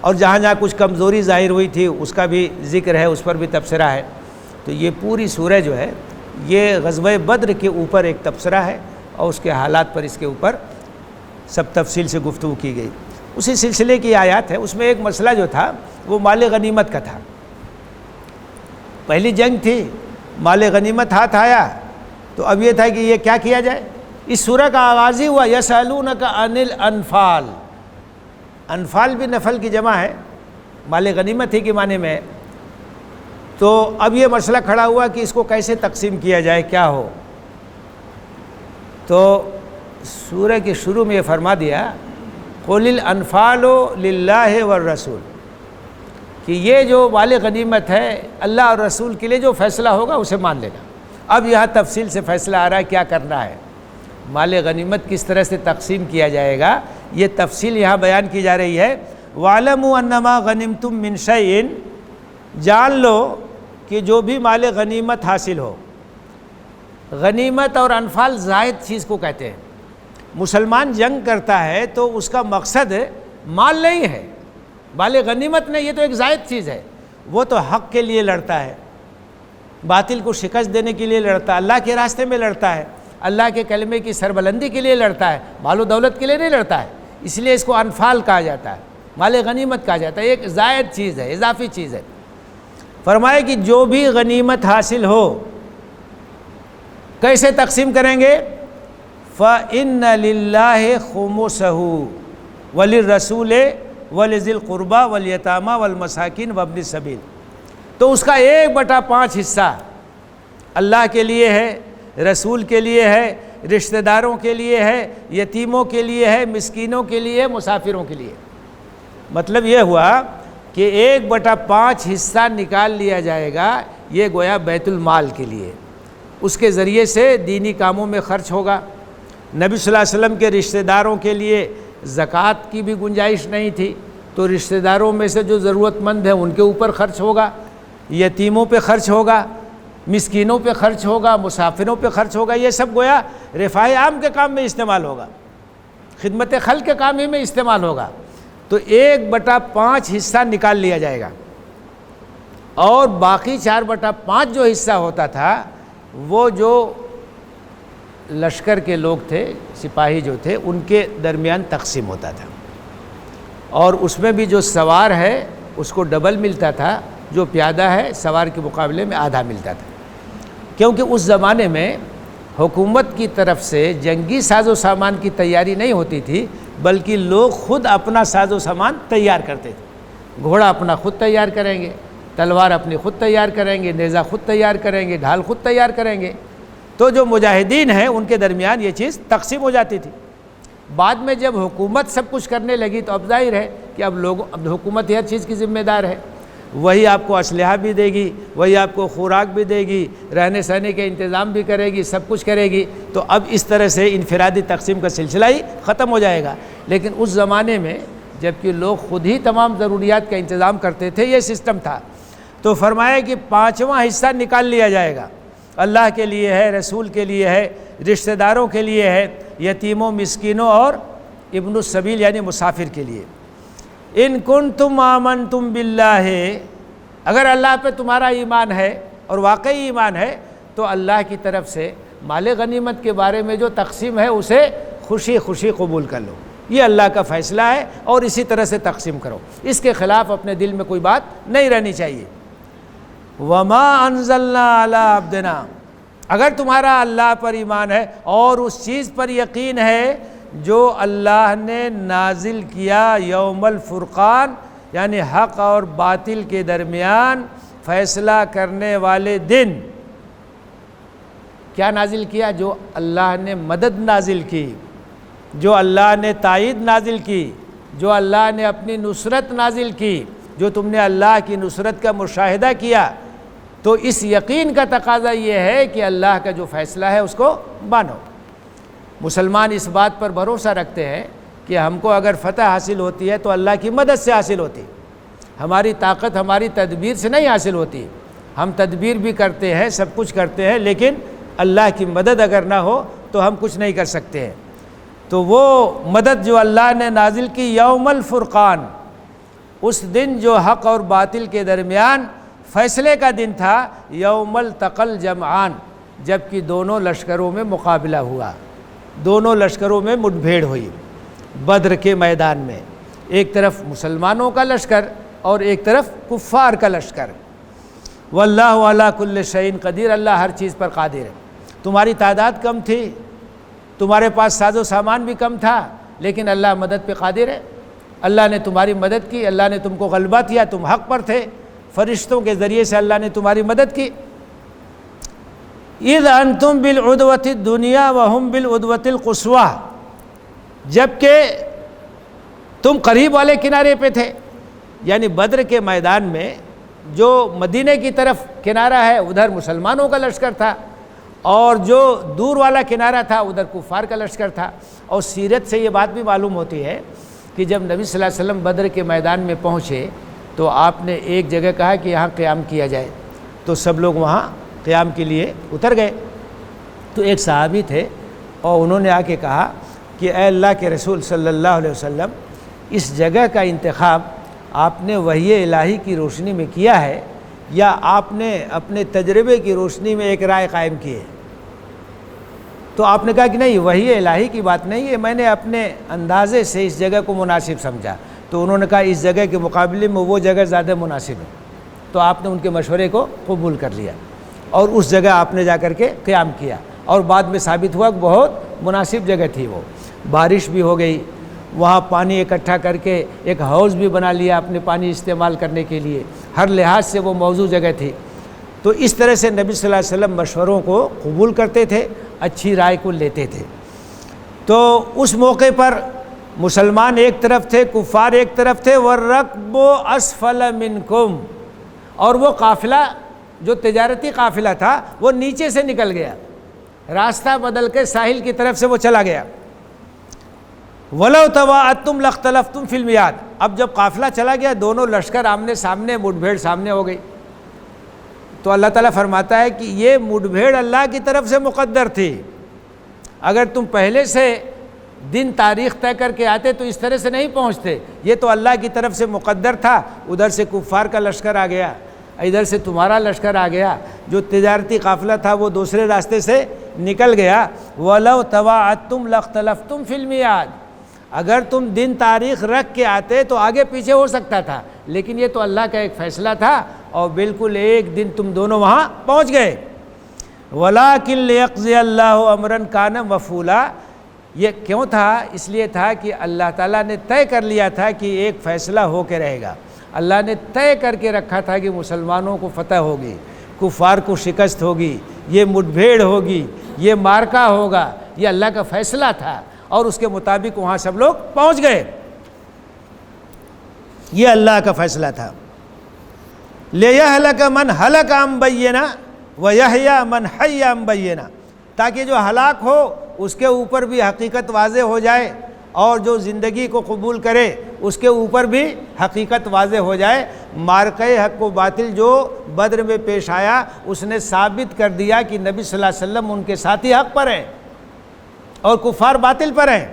اور جہاں جہاں کچھ کمزوری ظاہر ہوئی تھی اس کا بھی ذکر ہے، اس پر بھی تبصرہ ہے۔ تو یہ پوری سورہ جو ہے یہ غزوہ بدر کے اوپر ایک تبصرہ ہے، اور اس کے حالات پر اس کے اوپر سب تفصیل سے گفتگو کی گئی۔ اسی سلسلے کی آیات ہے، اس میں ایک مسئلہ جو تھا وہ مال غنیمت کا تھا۔ پہلی جنگ تھی، مال غنیمت ہاتھ آیا، تو اب یہ تھا کہ یہ کیا کیا جائے۔ اس سورہ کا آغاز ہی ہوا یسألونک عن الانفال، انفال بھی نفل کی جمع ہے، مال غنیمت ہی کے معنی میں۔ تو اب یہ مسئلہ کھڑا ہوا کہ اس کو کیسے تقسیم کیا جائے، کیا ہو۔ تو سورہ کے شروع میں یہ فرما دیا قُلِ الْأَنْفَالُ لِلَّهِ وَالرَّسُولِ، کہ یہ جو مال غنیمت ہے اللہ اور رسول کے لیے جو فیصلہ ہوگا اسے مان لینا۔ اب یہاں تفصیل سے فیصلہ آ رہا ہے کیا کرنا ہے، مال غنیمت کس طرح سے تقسیم کیا جائے گا، یہ تفصیل یہاں بیان کی جا رہی ہے۔ وَاعْلَمُوا أَنَّمَا غَنِمْتُم مِّن شَيْءٍ، جان لو کہ جو بھی مال غنیمت حاصل ہو، غنیمت اور انفال زائد چیز کو کہتے ہیں، مسلمان جنگ کرتا ہے تو اس کا مقصد مال نہیں ہے، مال غنیمت نہیں، یہ تو ایک زائد چیز ہے، وہ تو حق کے لیے لڑتا ہے، باطل کو شکست دینے کے لیے لڑتا ہے، اللہ کے راستے میں لڑتا ہے، اللہ کے کلمے کی سربلندی کے لیے لڑتا ہے، مال و دولت کے لیے نہیں لڑتا ہے، اس لیے اس کو انفال کہا جاتا ہے، مال غنیمت کہا جاتا ہے، ایک زائد چیز ہے، اضافی چیز ہے۔ فرمایا کہ جو بھی غنیمت حاصل ہو کیسے تقسیم کریں گے؟ فَإِنَّ لِلَّهِ خُمُسَهُ وَلِلرَّسُولِ وَلِذِي الْقُرْبَى وَالْيَتَامَى وَالْمَسَاكِينِ وَابْنِ السَّبِيلِ، تو اس کا 1/5 حصہ اللہ کے لیے ہے، رسول کے لیے ہے، رشتہ داروں کے لیے ہے، یتیموں کے لیے ہے، مسکینوں کے لیے، مسافروں کے لیے۔ مطلب یہ ہوا کہ 1/5 حصہ نکال لیا جائے گا، یہ گویا بیت المال کے لیے، اس کے ذریعے سے دینی کاموں میں خرچ ہوگا۔ نبی صلی اللہ علیہ وسلم کے رشتہ داروں کے لیے زکوٰۃ کی بھی گنجائش نہیں تھی، تو رشتہ داروں میں سے جو ضرورت مند ہیں ان کے اوپر خرچ ہوگا، یتیموں پہ خرچ ہوگا، مسکینوں پہ خرچ ہوگا، مسافروں پہ خرچ ہوگا، یہ سب گویا رفاہ عام کے کام میں استعمال ہوگا، خدمت خلق کے کام ہی میں استعمال ہوگا۔ تو 1/5 حصہ نکال لیا جائے گا، اور باقی 4/5 جو حصہ ہوتا تھا وہ جو لشکر کے لوگ تھے، سپاہی جو تھے، ان کے درمیان تقسیم ہوتا تھا، اور اس میں بھی جو سوار ہے اس کو ڈبل ملتا تھا، جو پیادہ ہے سوار کے مقابلے میں آدھا ملتا تھا، کیونکہ اس زمانے میں حکومت کی طرف سے جنگی ساز و سامان کی تیاری نہیں ہوتی تھی، بلکہ لوگ خود اپنا ساز و سامان تیار کرتے تھے، گھوڑا اپنا خود تیار کریں گے، تلوار اپنی خود تیار کریں گے، نیزہ خود تیار کریں گے، ڈھال خود تیار کریں گے۔ تو جو مجاہدین ہیں ان کے درمیان یہ چیز تقسیم ہو جاتی تھی۔ بعد میں جب حکومت سب کچھ کرنے لگی تو اب ظاہر ہے کہ اب حکومت ہر چیز کی ذمہ دار ہے، وہی آپ کو اسلحہ بھی دے گی، وہی آپ کو خوراک بھی دے گی، رہنے سہنے کے انتظام بھی کرے گی، سب کچھ کرے گی، تو اب اس طرح سے انفرادی تقسیم کا سلسلہ ہی ختم ہو جائے گا۔ لیکن اس زمانے میں جب کہ لوگ خود ہی تمام ضروریات کا انتظام کرتے تھے، یہ سسٹم تھا، تو فرمایا کہ 5واں حصہ نکال لیا جائے گا، اللہ کے لیے ہے، رسول کے لیے ہے، رشتہ داروں کے لیے ہے، یتیموں، مسکینوں اور ابن السبیل یعنی مسافر کے لیے۔ ان کنتم آمنتم باللہ، اگر اللہ پہ تمہارا ایمان ہے اور واقعی ایمان ہے تو اللہ کی طرف سے مال غنیمت کے بارے میں جو تقسیم ہے اسے خوشی خوشی قبول کر لو، یہ اللہ کا فیصلہ ہے اور اسی طرح سے تقسیم کرو، اس کے خلاف اپنے دل میں کوئی بات نہیں رہنی چاہیے۔ وما انزلنا علی عبدنا، اگر تمہارا اللہ پر ایمان ہے اور اس چیز پر یقین ہے جو اللہ نے نازل کیا یوم الفرقان، یعنی حق اور باطل کے درمیان فیصلہ کرنے والے دن، کیا نازل کیا؟ جو اللہ نے مدد نازل کی، جو اللہ نے تائید نازل کی، جو اللہ نے اپنی نصرت نازل کی، جو تم نے اللہ کی نصرت کا مشاہدہ کیا، تو اس یقین کا تقاضا یہ ہے کہ اللہ کا جو فیصلہ ہے اس کو مانو۔ مسلمان اس بات پر بھروسہ رکھتے ہیں کہ ہم کو اگر فتح حاصل ہوتی ہے تو اللہ کی مدد سے حاصل ہوتی، ہماری طاقت ہماری تدبیر سے نہیں حاصل ہوتی، ہم تدبیر بھی کرتے ہیں، سب کچھ کرتے ہیں، لیکن اللہ کی مدد اگر نہ ہو تو ہم کچھ نہیں کر سکتے ہیں۔ تو وہ مدد جو اللہ نے نازل کی یوم الفرقان، اس دن جو حق اور باطل کے درمیان فیصلے کا دن تھا، یوم التقى الجمعان، جبکہ دونوں لشکروں میں مقابلہ ہوا، دونوں لشکروں میں مٹبھیڑ ہوئی بدر کے میدان میں، ایک طرف مسلمانوں کا لشکر اور ایک طرف کفار کا لشکر۔ واللہ علی کل شیء قدیر، اللہ ہر چیز پر قادر ہے۔ تمہاری تعداد کم تھی، تمہارے پاس ساز و سامان بھی کم تھا، لیکن اللہ مدد پہ قادر ہے، اللہ نے تمہاری مدد کی، اللہ نے تم کو غلبہ دیا، تم حق پر تھے، فرشتوں کے ذریعے سے اللہ نے تمہاری مدد کی۔ اذ انتم بالعدوۃ الدنیا وهم بالعدوۃ القصویٰ، جبکہ تم قریب والے کنارے پہ تھے، یعنی بدر کے میدان میں جو مدینہ کی طرف کنارہ ہے ادھر مسلمانوں کا لشکر تھا، اور جو دور والا کنارہ تھا ادھر کفار کا لشکر تھا۔ اور سیرت سے یہ بات بھی معلوم ہوتی ہے کہ جب نبی صلی اللہ علیہ وسلم بدر کے میدان میں پہنچے تو آپ نے ایک جگہ کہا کہ یہاں قیام کیا جائے، تو سب لوگ وہاں قیام کے لیے اتر گئے۔ تو ایک صحابی تھے اور انہوں نے آ کے کہا کہ اے اللہ کے رسول صلی اللہ علیہ وسلم، اس جگہ کا انتخاب آپ نے وحی الہی کی روشنی میں کیا ہے یا آپ نے اپنے تجربے کی روشنی میں ایک رائے قائم کی ہے؟ تو آپ نے کہا کہ نہیں، وحی الہی کی بات نہیں ہے، میں نے اپنے اندازے سے اس جگہ کو مناسب سمجھا۔ تو انہوں نے کہا اس جگہ کے مقابلے میں وہ جگہ زیادہ مناسب ہے۔ تو آپ نے ان کے مشورے کو قبول کر لیا اور اس جگہ آپ نے جا کر کے قیام کیا، اور بعد میں ثابت ہوا کہ بہت مناسب جگہ تھی، وہ بارش بھی ہو گئی، وہاں پانی اکٹھا کر کے ایک حوض بھی بنا لیا اپنے پانی استعمال کرنے کے لیے، ہر لحاظ سے وہ موزوں جگہ تھی۔ تو اس طرح سے نبی صلی اللہ علیہ وسلم مشوروں کو قبول کرتے تھے، اچھی رائے کو لیتے تھے۔ تو اس موقع پر مسلمان ایک طرف تھے، کفار ایک طرف تھے، وَالرَّكْبُ أَسْفَلَ مِنْكُمْ، اور وہ قافلہ جو تجارتی قافلہ تھا وہ نیچے سے نکل گیا، راستہ بدل کے ساحل کی طرف سے وہ چلا گیا۔ وَلَوْ تَوَاعَدتُّمْ لَاخْتَلَفْتُمْ فِي الْمِيعَادِ، اب جب قافلہ چلا گیا دونوں لشکر آمنے سامنے، مٹ بھیڑ سامنے ہو گئی، تو اللہ تعالیٰ فرماتا ہے کہ یہ مٹ بھیڑ اللہ کی طرف سے مقدر تھی، اگر تم پہلے سے دن تاریخ طے کر کے آتے تو اس طرح سے نہیں پہنچتے، یہ تو اللہ کی طرف سے مقدر تھا۔ ادھر سے کفار کا لشکر آ گیا، ادھر سے تمہارا لشکر آ گیا، جو تجارتی قافلہ تھا وہ دوسرے راستے سے نکل گیا۔ وَلَوْ تَوَاعَدتُّمْ لَاخْتَلَفْتُمْ فِي الْمِيعَادِ، اگر تم دن تاریخ رکھ کے آتے تو آگے پیچھے ہو سکتا تھا، لیکن یہ تو اللہ کا ایک فیصلہ تھا اور بالکل ایک دن تم دونوں وہاں پہنچ گئے۔ وَلَٰكِن لِيَقْضِيَ اللَّهُ أَمْرًا كَانَ مَفْعُولًا، یہ کیوں تھا؟ اس لیے تھا کہ اللہ تعالیٰ نے طے کر لیا تھا کہ ایک فیصلہ ہو کے رہے گا، اللہ نے طے کر کے رکھا تھا کہ مسلمانوں کو فتح ہوگی، کفار کو شکست ہوگی، یہ مٹ بھیڑ ہوگی، یہ مارکا ہوگا، یہ اللہ کا فیصلہ تھا، اور اس کے مطابق وہاں سب لوگ پہنچ گئے، یہ اللہ کا فیصلہ تھا۔ لِيَهْلَكَ مَنْ هَلَكَ عَنْ بَيِّنَةٍ وَيَحْيَىٰ مَنْ حَيَّ عَنْ بَيِّنَةٍ، تاکہ جو ہلاک ہو اس کے اوپر بھی حقیقت واضح ہو جائے، اور جو زندگی کو قبول کرے اس کے اوپر بھی حقیقت واضح ہو جائے۔ مارکہ حق و باطل جو بدر میں پیش آیا، اس نے ثابت کر دیا کہ نبی صلی اللہ علیہ وسلم ان کے ساتھی حق پر ہیں اور کفار باطل پر ہیں،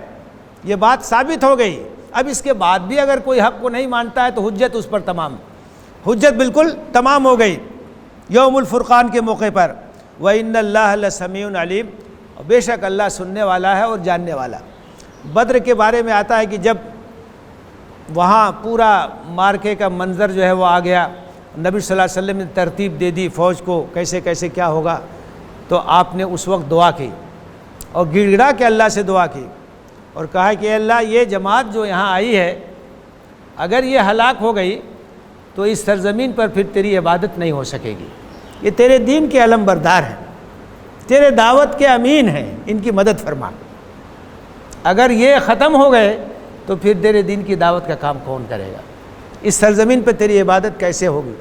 یہ بات ثابت ہو گئی۔ اب اس کے بعد بھی اگر کوئی حق کو نہیں مانتا ہے تو حجت اس پر تمام، حجت بالکل تمام ہو گئی یوم الفرقان کے موقع پر۔ وَإِنَّ اللَّهَ لَسَمِيعٌ عَلِيمٌ، اور بے شک اللہ سننے والا ہے اور جاننے والا۔ بدر کے بارے میں آتا ہے کہ جب وہاں پورا مارکے کا منظر جو ہے وہ آ گیا، نبی صلی اللہ علیہ وسلم نے ترتیب دے دی فوج کو کیسے کیسے کیا ہوگا، تو آپ نے اس وقت دعا کی اور گڑ گڑا کے اللہ سے دعا کی اور کہا کہ اے اللہ، یہ جماعت جو یہاں آئی ہے اگر یہ ہلاک ہو گئی تو اس سرزمین پر پھر تیری عبادت نہیں ہو سکے گی، یہ تیرے دین کے علم بردار ہیں، تیرے دعوت کے امین ہیں، ان کی مدد فرما۔ اگر یہ ختم ہو گئے تو پھر تیرے دین کی دعوت کا کام کون کرے گا، اس سرزمین پہ تیری عبادت کیسے ہوگی؟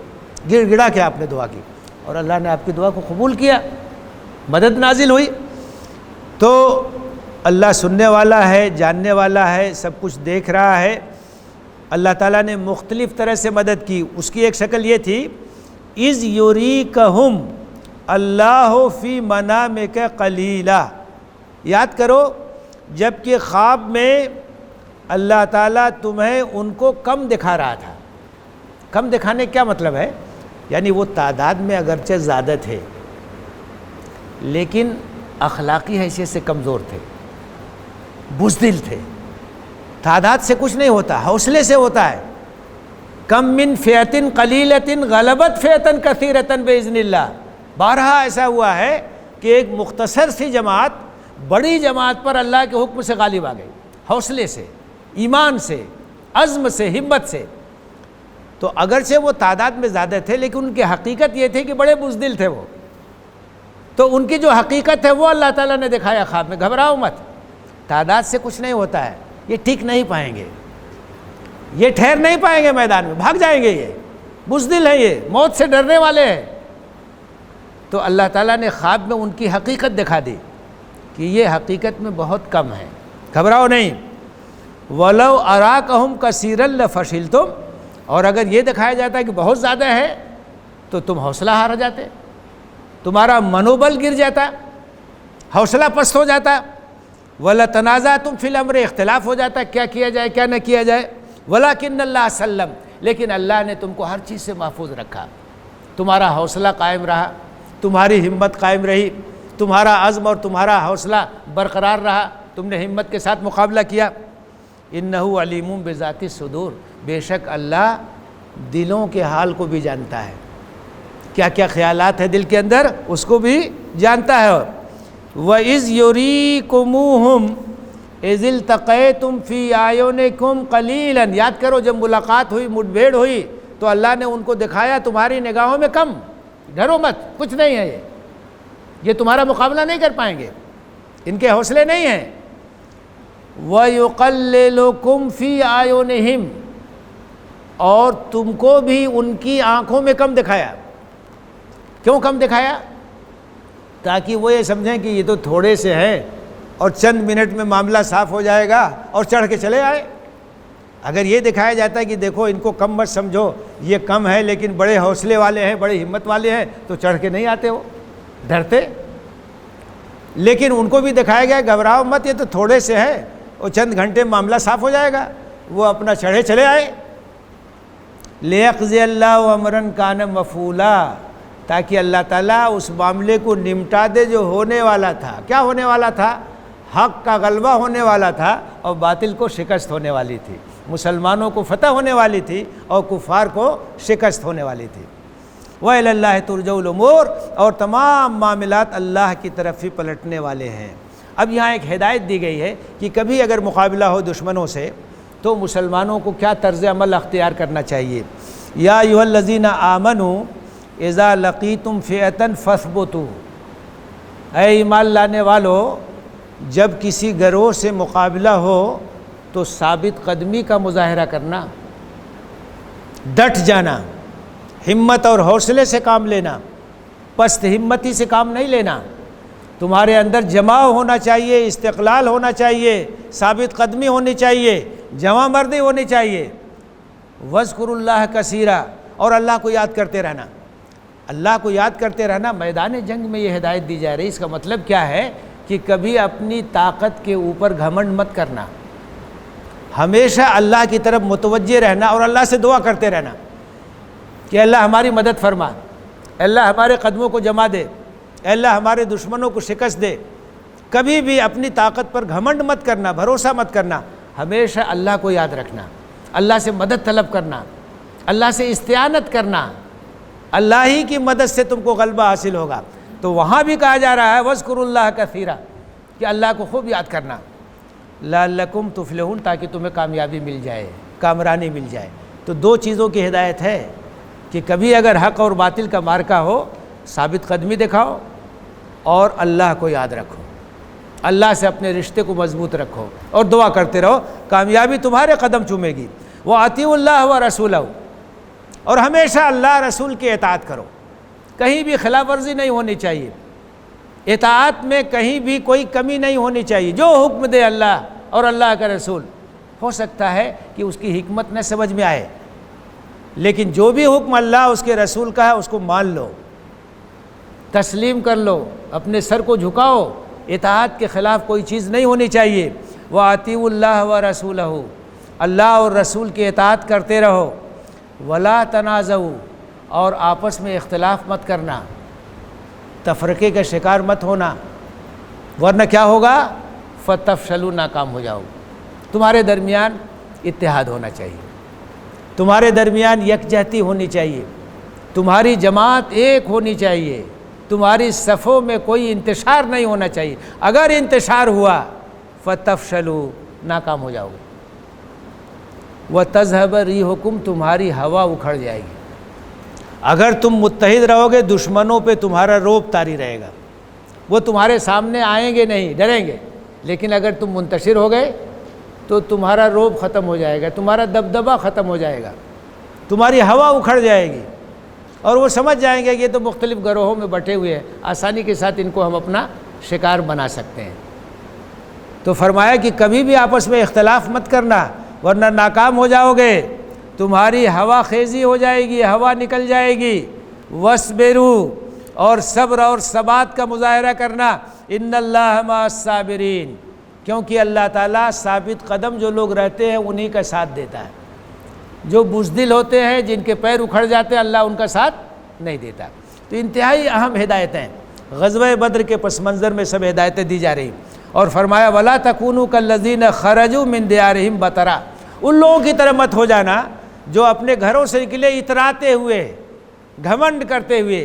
گڑ گڑا کے آپ نے دعا کی اور اللہ نے آپ کی دعا کو قبول کیا، مدد نازل ہوئی۔ تو اللہ سننے والا ہے، جاننے والا ہے، سب کچھ دیکھ رہا ہے۔ اللہ تعالیٰ نے مختلف طرح سے مدد کی، اس کی ایک شکل یہ تھی، اِذْ یُریکہم اللہ فی منامک قلیلا، یاد کرو جب کہ خواب میں اللہ تعالیٰ تمہیں ان کو کم دکھا رہا تھا۔ کم دکھانے کیا مطلب ہے؟ یعنی وہ تعداد میں اگرچہ زیادہ تھے لیکن اخلاقی حیثیت سے کمزور تھے، بزدل تھے۔ تعداد سے کچھ نہیں ہوتا، حوصلے سے ہوتا ہے۔ کم من فئۃ قلیلۃ غلبت فئۃ کثیرۃ باذن اللہ، بارہا ایسا ہوا ہے کہ ایک مختصر سی جماعت بڑی جماعت پر اللہ کے حکم سے غالب آ گئی، حوصلے سے، ایمان سے، عزم سے، ہمت سے۔ تو اگرچہ وہ تعداد میں زیادہ تھے لیکن ان کی حقیقت یہ تھی کہ بڑے بزدل تھے وہ، تو ان کی جو حقیقت ہے وہ اللہ تعالیٰ نے دکھایا خواب میں۔ گھبراؤ مت، تعداد سے کچھ نہیں ہوتا ہے، یہ ٹک نہیں پائیں گے، یہ ٹھہر نہیں پائیں گے میدان میں، بھاگ جائیں گے، یہ بزدل ہیں، یہ موت سے ڈرنے والے ہیں۔ تو اللہ تعالیٰ نے خواب میں ان کی حقیقت دکھا دی کہ یہ حقیقت میں بہت کم ہے، گھبراؤ نہیں۔ وَلَوْ أَرَاكَهُمْ كَثِيرًا لَفَشِلْتُمْ، اور اگر یہ دکھایا جاتا ہے کہ بہت زیادہ ہے تو تم حوصلہ ہار جاتے، تمہارا منوبل گر جاتا، حوصلہ پست ہو جاتا۔ وَلَتَنَازَعْتُمْ فِي الْأَمْرِ، اختلاف ہو جاتا ہے کیا کیا جائے کیا نہ کیا جائے، وَلَكِنَّ اللَّهَ سَلَّمَ، لیکن اللہ نے تم کو ہر چیز سے محفوظ رکھا، تمہارا حوصلہ قائم رہا، تمہاری ہمت قائم رہی، تمہارا عزم اور تمہارا حوصلہ برقرار رہا، تم نے ہمت کے ساتھ مقابلہ کیا۔ إِنَّهُ عَلِيمٌ بِذَاتِ الصُّدُورِ، بے شک اللہ دلوں کے حال کو بھی جانتا ہے، کیا کیا خیالات ہیں دل کے اندر اس کو بھی جانتا ہے۔ وَإِذْ يُرِيكُمُوهُمْ إِذِ الْتَقَيْتُمْ فِي أَعْيُنِكُمْ قَلِيلًا، یاد کرو جب ملاقات ہوئی، مٹ بھیڑ ہوئی تو اللہ نے ان کو دکھایا تمہاری نگاہوں میں کم، ڈرو مت، کچھ نہیں ہے، یہ تمہارا مقابلہ نہیں کر پائیں گے، ان کے حوصلے نہیں ہیں۔ وَيُقَلِّلُكُمْ فِي أَعْيُنِهِمْ، اور تم کو بھی ان کی آنکھوں میں کم دکھایا۔ کیوں کم دکھایا؟ تاکہ وہ یہ سمجھیں کہ یہ تو تھوڑے سے ہیں اور چند منٹ میں معاملہ صاف ہو جائے گا اور چڑھ کے چلے آئے۔ اگر یہ دکھایا جاتا ہے کہ دیکھو ان کو کم مت سمجھو، یہ کم ہے لیکن بڑے حوصلے والے ہیں، بڑے ہمت والے ہیں، تو چڑھ کے نہیں آتے، وہ ڈرتے۔ لیکن ان کو بھی دکھایا گیا گھبراؤ مت، یہ تو تھوڑے سے ہے اور چند گھنٹے میں معاملہ صاف ہو جائے گا، وہ اپنا چڑھے چلے آئے۔ لِيَقْضِيَ اللَّهُ أَمْرًا كَانَ مَفْعُولًا، تاکہ اللہ تعالیٰ اس معاملے کو نمٹا دے جو ہونے والا تھا۔ کیا ہونے والا تھا؟ حق کا غلبہ ہونے والا تھا اور باطل کو شکست ہونے والی تھی، مسلمانوں کو فتح ہونے والی تھی اور کفار کو شکست ہونے والی تھی۔ وَإِلَى اللَّهِ تُرْجَعُ الْأُمُورُ، اور تمام معاملات اللہ کی طرف ہی پلٹنے والے ہیں۔ اب یہاں ایک ہدایت دی گئی ہے کہ کبھی اگر مقابلہ ہو دشمنوں سے تو مسلمانوں کو کیا طرز عمل اختیار کرنا چاہیے۔ یا ایھا الذین آمنوا اذا لقیتم فئۃ فاثبتوا، اے ایمان لانے والو جب کسی گروہ سے مقابلہ ہو تو ثابت قدمی کا مظاہرہ کرنا، ڈٹ جانا، ہمت اور حوصلے سے کام لینا، پست ہمتی سے کام نہیں لینا، تمہارے اندر جماؤ ہونا چاہیے، استقلال ہونا چاہیے، ثابت قدمی ہونی چاہیے، جمع مردی ہونی چاہیے۔ وَاذْكُرُوا اللَّهَ كَثِيرًا، اور اللہ کو یاد کرتے رہنا، اللہ کو یاد کرتے رہنا۔ میدان جنگ میں یہ ہدایت دی جا رہی، اس کا مطلب کیا ہے کہ کبھی اپنی طاقت کے اوپر گھمنڈ مت کرنا، ہمیشہ اللہ کی طرف متوجہ رہنا اور اللہ سے دعا کرتے رہنا کہ اللہ ہماری مدد فرما، اللہ ہمارے قدموں کو جما دے، اللہ ہمارے دشمنوں کو شکست دے۔ کبھی بھی اپنی طاقت پر گھمنڈ مت کرنا، بھروسہ مت کرنا، ہمیشہ اللہ کو یاد رکھنا، اللہ سے مدد طلب کرنا، اللہ سے استعانت کرنا، اللہ ہی کی مدد سے تم کو غلبہ حاصل ہوگا۔ تو وہاں بھی کہا جا رہا ہے وَاذْكُرُوا اللَّهَ كَثِيرًا، کہ اللہ کو خوب یاد کرنا، لَعَلَّكُمْ تُفْلِحُونَ، تاکہ تمہیں کامیابی مل جائے، کامرانی مل جائے۔ تو دو چیزوں کی ہدایت ہے کہ کبھی اگر حق اور باطل کا مارکا ہو ثابت قدمی دکھاؤ اور اللہ کو یاد رکھو، اللہ سے اپنے رشتے کو مضبوط رکھو اور دعا کرتے رہو، کامیابی تمہارے قدم چومے گی۔ وَأَطِیعُوا اللَّهَ وَرَسُولَهُ، اور ہمیشہ اللہ رسول کی اطاعت کرو، کہیں بھی خلاف ورزی نہیں ہونی چاہیے، اطاعت میں کہیں بھی کوئی کمی نہیں ہونی چاہیے۔ جو حکم دے اللہ اور اللہ کا رسول، ہو سکتا ہے کہ اس کی حکمت نہ سمجھ میں آئے، لیکن جو بھی حکم اللہ اس کے رسول کا ہے اس کو مان لو، تسلیم کر لو، اپنے سر کو جھکاؤ، اطاعت کے خلاف کوئی چیز نہیں ہونی چاہیے۔ وَأَطِیعُوا اللَّهَ وَرَسُولَهُ، اللہ اور رسول کی اطاعت کرتے رہو۔ وَلَا تَنَازَعُوا، اور آپس میں اختلاف مت کرنا، تفرقے کا شکار مت ہونا، ورنہ کیا ہوگا؟ فَتَفْشَلُوا، ناکام ہو جاؤ۔ تمہارے درمیان اتحاد ہونا چاہیے، تمہارے درمیان یکجہتی ہونی چاہیے، تمہاری جماعت ایک ہونی چاہیے، تمہاری صفوں میں کوئی انتشار نہیں ہونا چاہیے۔ اگر انتشار ہوا فَتَفْشَلُوا، ناکام ہو جاؤ گے۔ وَتَذْهَبَ رِيحُكُمْ، تمہاری ہوا اکھڑ جائے گی۔ اگر تم متحد رہو گے دشمنوں پہ تمہارا روب طاری رہے گا، وہ تمہارے سامنے آئیں گے نہیں، ڈریں گے، لیکن اگر تم منتشر ہو گئے تو تمہارا روب ختم ہو جائے گا، تمہارا دبدبہ ختم ہو جائے گا، تمہاری ہوا اکھڑ جائے گی اور وہ سمجھ جائیں گے کہ یہ تو مختلف گروہوں میں بٹے ہوئے ہیں، آسانی کے ساتھ ان کو ہم اپنا شکار بنا سکتے ہیں۔ تو فرمایا کہ کبھی بھی آپس میں اختلاف مت کرنا ورنہ ناکام ہو جاؤ گے، تمہاری ہوا خیزی ہو جائے گی، ہوا نکل جائے گی۔ وَاصْبِرُوا، اور صبر اور ثبات کا مظاہرہ کرنا۔ إِنَّ اللَّهَ مَعَ الصَّابِرِينَ، کیونکہ اللہ تعالیٰ ثابت قدم جو لوگ رہتے ہیں انہی کا ساتھ دیتا ہے، جو بزدل ہوتے ہیں جن کے پیر اکھڑ جاتے ہیں اللہ ان کا ساتھ نہیں دیتا۔ تو انتہائی اہم ہدایتیں غزوہ بدر کے پس منظر میں سب ہدایتیں دی جا رہی، اور فرمایا وَلَا تَكُونُوا كَالَّذِينَ خَرَجُوا مِن دِيَارِهِمْ بَطَرًا، ان لوگوں کی طرح مت ہو جانا جو اپنے گھروں سے نکلے اتراتے ہوئے، گھمنڈ کرتے ہوئے۔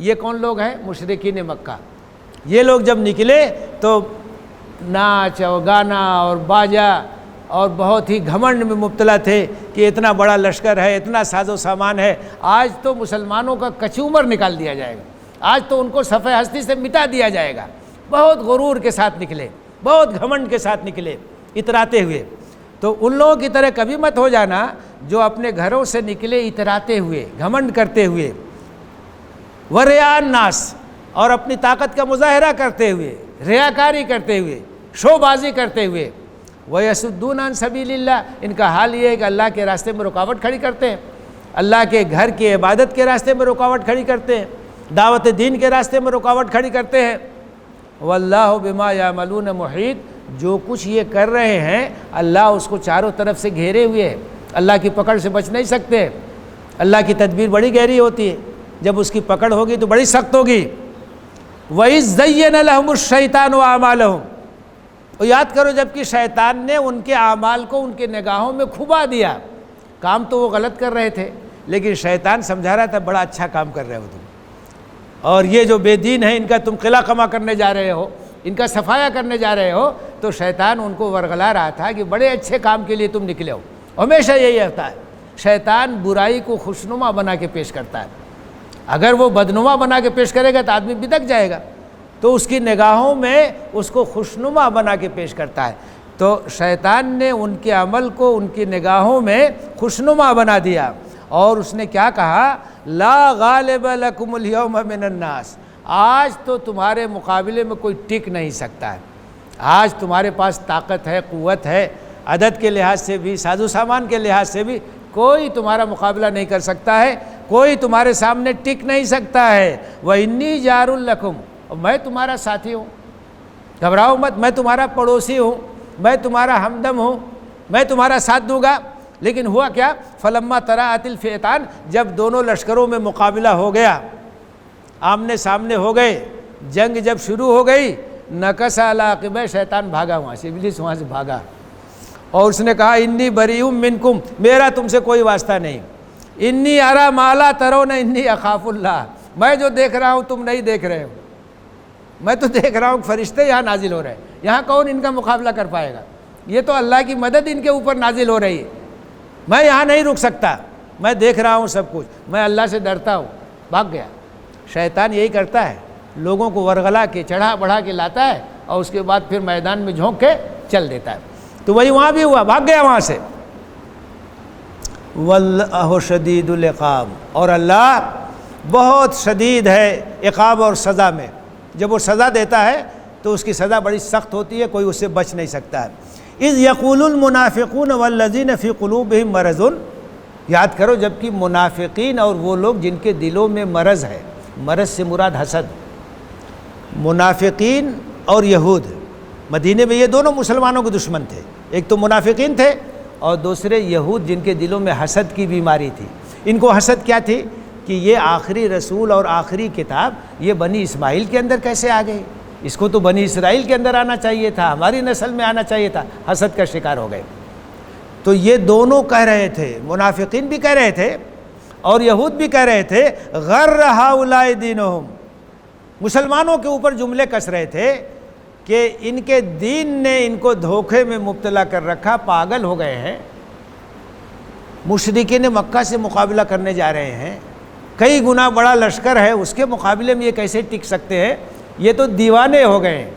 یہ کون لوگ ہیں؟ مشرکین مکہ۔ یہ لوگ جب نکلے تو ناچ اور گانا اور باجا اور بہت ہی گھمنڈ میں مبتلا تھے کہ اتنا بڑا لشکر ہے، اتنا ساز و سامان ہے، آج تو مسلمانوں کا کچومر نکال دیا جائے گا، آج تو ان کو صفحہ ہستی سے مٹا دیا جائے گا۔ بہت غرور کے ساتھ نکلے، بہت گھمنڈ کے ساتھ نکلے، اتراتے ہوئے۔ تو ان لوگوں کی طرح کبھی مت ہو جانا جو اپنے گھروں سے نکلے اتراتے ہوئے، گھمنڈ کرتے ہوئے، وَرِیَاءَ النَّاسِ، اور اپنی طاقت کا مظاہرہ کرتے ہوئے، ریاکاری کرتے ہوئے، شو بازی کرتے ہوئے۔ وَيَصُدُّونَ عَن سَبِيلِ اللَّهِ، ان کا حال یہ ہے کہ اللہ کے راستے میں رکاوٹ کھڑی کرتے ہیں، اللہ کے گھر کی عبادت کے راستے میں رکاوٹ کھڑی کرتے ہیں، دعوت دین کے راستے میں رکاوٹ کھڑی کرتے ہیں۔ وَاللَّهُ بِمَا يَعْمَلُونَ مُحِيطٌ، جو کچھ یہ کر رہے ہیں اللہ اس کو چاروں طرف سے گھیرے ہوئے ہے، اللہ کی پکڑ سے بچ نہیں سکتے۔ اللہ کی تدبیر بڑی گہری ہوتی ہے، جب اس کی پکڑ ہوگی تو بڑی سخت ہوگی۔ وَإِذْ زَيَّنَ لَهُمُ الشَّيْطَانُ أَعْمَالَهُمْ، اور یاد کرو جب کہ شیطان نے ان کے اعمال کو ان کے نگاہوں میں کھبا دیا، کام تو وہ غلط کر رہے تھے لیکن شیطان سمجھا رہا تھا بڑا اچھا کام کر رہے ہو تم، اور یہ جو بے دین ہیں ان کا تم قلع کما کرنے جا رہے ہو، ان کا صفایا کرنے جا رہے ہو، تو شیطان ان کو ورغلا رہا تھا کہ بڑے اچھے کام کے لیے تم نکلے ہو۔ ہمیشہ یہی ہوتا ہے، شیطان برائی کو خوشنما بنا کے پیش کرتا ہے، اگر وہ بدنما بنا کے پیش کرے گا تو آدمی بدک جائے گا، تو اس کی نگاہوں میں اس کو خوشنما بنا کے پیش کرتا ہے۔ تو شیطان نے ان کے عمل کو ان کی نگاہوں میں خوشنما بنا دیا، اور اس نے کیا کہا؟ لا غالب لکم اليوم من الناس، آج تو تمہارے مقابلے میں کوئی ٹک نہیں سکتا ہے، آج تمہارے پاس طاقت ہے، قوت ہے، عدد کے لحاظ سے بھی، ساز و سامان کے لحاظ سے بھی کوئی تمہارا مقابلہ نہیں کر سکتا ہے، کوئی تمہارے سامنے ٹک نہیں سکتا ہے۔ وَإِنِّي جَارٌ لَكُمْ، اور میں تمہارا ساتھی ہوں، گھبراؤ مت، میں تمہارا پڑوسی ہوں، میں تمہارا ہمدم ہوں، میں تمہارا ساتھ دوں گا۔ لیکن ہوا کیا؟ فَلَمَّا تَرَاءَتِ الْفِئَتَانِ، جب دونوں لشکروں میں مقابلہ ہو گیا، آمنے سامنے ہو گئے، جنگ جب شروع ہو گئی، نَكَسَ عَلَىٰ عَقِبَيْهِ، شیطان بھاگا وہاں سے، ابلیس وہاں سے بھاگا، اور اس نے کہا انی بریء منکم، میرا تم سے کوئی واسطہ نہیں، انی ارى ما لا ترون انی اخاف اللہ، میں جو دیکھ رہا ہوں تم نہیں دیکھ رہے ہو، میں تو دیکھ رہا ہوں فرشتے یہاں نازل ہو رہے ہیں، یہاں کون ان کا مقابلہ کر پائے گا؟ یہ تو اللہ کی مدد ان کے اوپر نازل ہو رہی ہے، میں یہاں نہیں رک سکتا، میں دیکھ رہا ہوں سب کچھ، میں اللہ سے ڈرتا ہوں، بھاگ گیا۔ شیطان یہی کرتا ہے، لوگوں کو ورغلا کے چڑھا بڑھا کے لاتا ہے اور اس کے بعد پھر میدان میں جھونک کے چل دیتا ہے۔ تو وہی وہاں بھی ہوا، بھاگ گیا وہاں سے۔ واللہ شدید العقاب، اور اللہ بہت شدید ہے عقاب اور سزا میں، جب وہ سزا دیتا ہے تو اس کی سزا بڑی سخت ہوتی ہے، کوئی اس سے بچ نہیں سکتا ہے۔ اذ یقول المنافقون والذین فی قلوبہم مرض، یاد کرو جب کہ منافقین اور وہ لوگ جن کے دلوں میں مرض ہے، مرض سے مراد حسد، منافقین اور یہود، مدینے میں یہ دونوں مسلمانوں کے دشمن تھے، ایک تو منافقین تھے اور دوسرے یہود جن کے دلوں میں حسد کی بیماری تھی۔ ان کو حسد کیا تھی کہ یہ آخری رسول اور آخری کتاب یہ بنی اسماعیل کے اندر کیسے آ گئی، اس کو تو بنی اسرائیل کے اندر آنا چاہیے تھا، ہماری نسل میں آنا چاہیے تھا، حسد کا شکار ہو گئے۔ تو یہ دونوں کہہ رہے تھے، منافقین بھی کہہ رہے تھے اور یہود بھی کہہ رہے تھے غر ہؤلاء دینہم، مسلمانوں کے اوپر جملے کس رہے تھے کہ ان کے دین نے ان کو دھوکے میں مبتلا کر رکھا، پاگل ہو گئے ہیں، مشرکین مکہ سے مقابلہ کرنے جا رہے ہیں، کئی گنا بڑا لشکر ہے، اس کے مقابلے میں یہ کیسے ٹک سکتے ہیں، یہ تو دیوانے ہو گئے ہیں،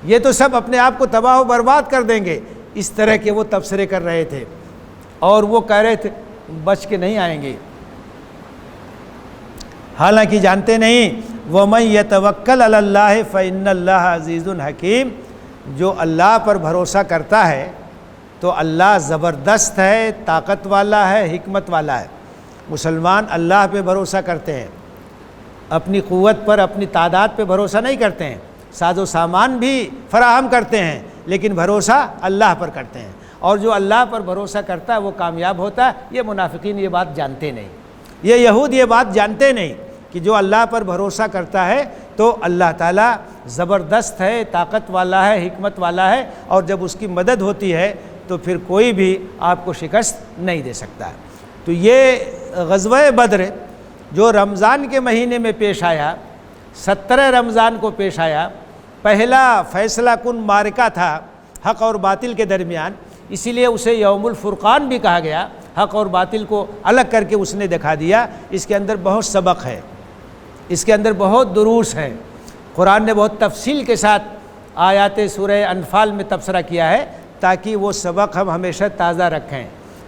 یہ تو سب اپنے آپ کو تباہ و برباد کر دیں گے، اس طرح کے وہ تبصرے کر رہے تھے، اور وہ کہہ رہے تھے بچ کے نہیں آئیں گے، حالانکہ جانتے نہیں وَمَن يَتَوَكَّلْ عَلَى اللَّهِ فَإِنَّ اللَّهَ عَزِيزٌ حَكِيمٌ، جو اللہ پر بھروسہ کرتا ہے تو اللہ زبردست ہے، طاقت والا ہے، حکمت والا ہے۔ مسلمان اللہ پہ بھروسہ کرتے ہیں، اپنی قوت پر، اپنی تعداد پہ بھروسہ نہیں کرتے ہیں، ساز و سامان بھی فراہم کرتے ہیں لیکن بھروسہ اللہ پر کرتے ہیں، اور جو اللہ پر بھروسہ کرتا ہے وہ کامیاب ہوتا ہے۔ یہ منافقین یہ بات جانتے نہیں، یہ یہود یہ بات جانتے نہیں کہ جو اللہ پر بھروسہ کرتا ہے تو اللہ تعالیٰ زبردست ہے، طاقت والا ہے، حکمت والا ہے، اور جب اس کی مدد ہوتی ہے تو پھر کوئی بھی آپ کو شکست نہیں دے سکتا ہے۔ تو یہ غزوہ بدر جو رمضان کے مہینے میں پیش آیا، 17 رمضان کو پیش آیا، پہلا فیصلہ کن معرکہ تھا حق اور باطل کے درمیان، اسی لیے اسے یوم الفرقان بھی کہا گیا۔ حق اور باطل کو الگ کر کے اس نے دکھا دیا۔ اس کے اندر بہت سبق ہے، اس کے اندر بہت دروس ہیں۔ قرآن نے بہت تفصیل کے ساتھ آیات سورہ انفال میں تبصرہ کیا ہے تاکہ وہ سبق ہم ہمیشہ تازہ رکھیں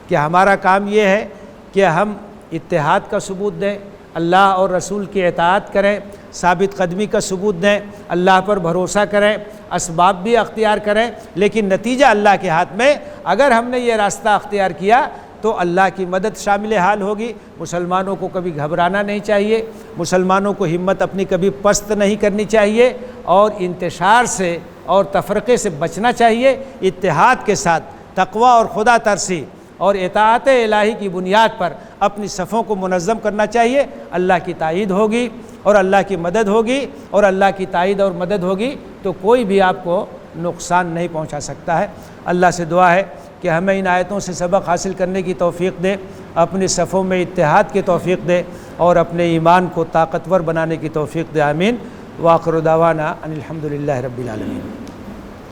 کہ ہمارا کام یہ ہے کہ ہم اتحاد کا ثبوت دیں، اللہ اور رسول کی اطاعت کریں، ثابت قدمی کا ثبوت دیں، اللہ پر بھروسہ کریں، اسباب بھی اختیار کریں، لیکن نتیجہ اللہ کے ہاتھ میں۔ اگر ہم نے یہ راستہ اختیار کیا تو اللہ کی مدد شامل حال ہوگی۔ مسلمانوں کو کبھی گھبرانا نہیں چاہیے، مسلمانوں کو ہمت اپنی کبھی پست نہیں کرنی چاہیے، اور انتشار سے اور تفرقے سے بچنا چاہیے۔ اتحاد کے ساتھ تقوی اور خدا ترسی اور اطاعت الہی کی بنیاد پر اپنی صفوں کو منظم کرنا چاہیے۔ اللہ کی تائید ہوگی اور اللہ کی مدد ہوگی، اور اللہ کی تائید اور مدد ہوگی تو کوئی بھی آپ کو نقصان نہیں پہنچا سکتا ہے۔ اللہ سے دعا ہے کہ ہمیں ان آیتوں سے سبق حاصل کرنے کی توفیق دے، اپنی صفوں میں اتحاد کی توفیق دے، اور اپنے ایمان کو طاقتور بنانے کی توفیق دے۔ آمین۔ وآخر دعوانا ان الحمد للہ رب العالمین۔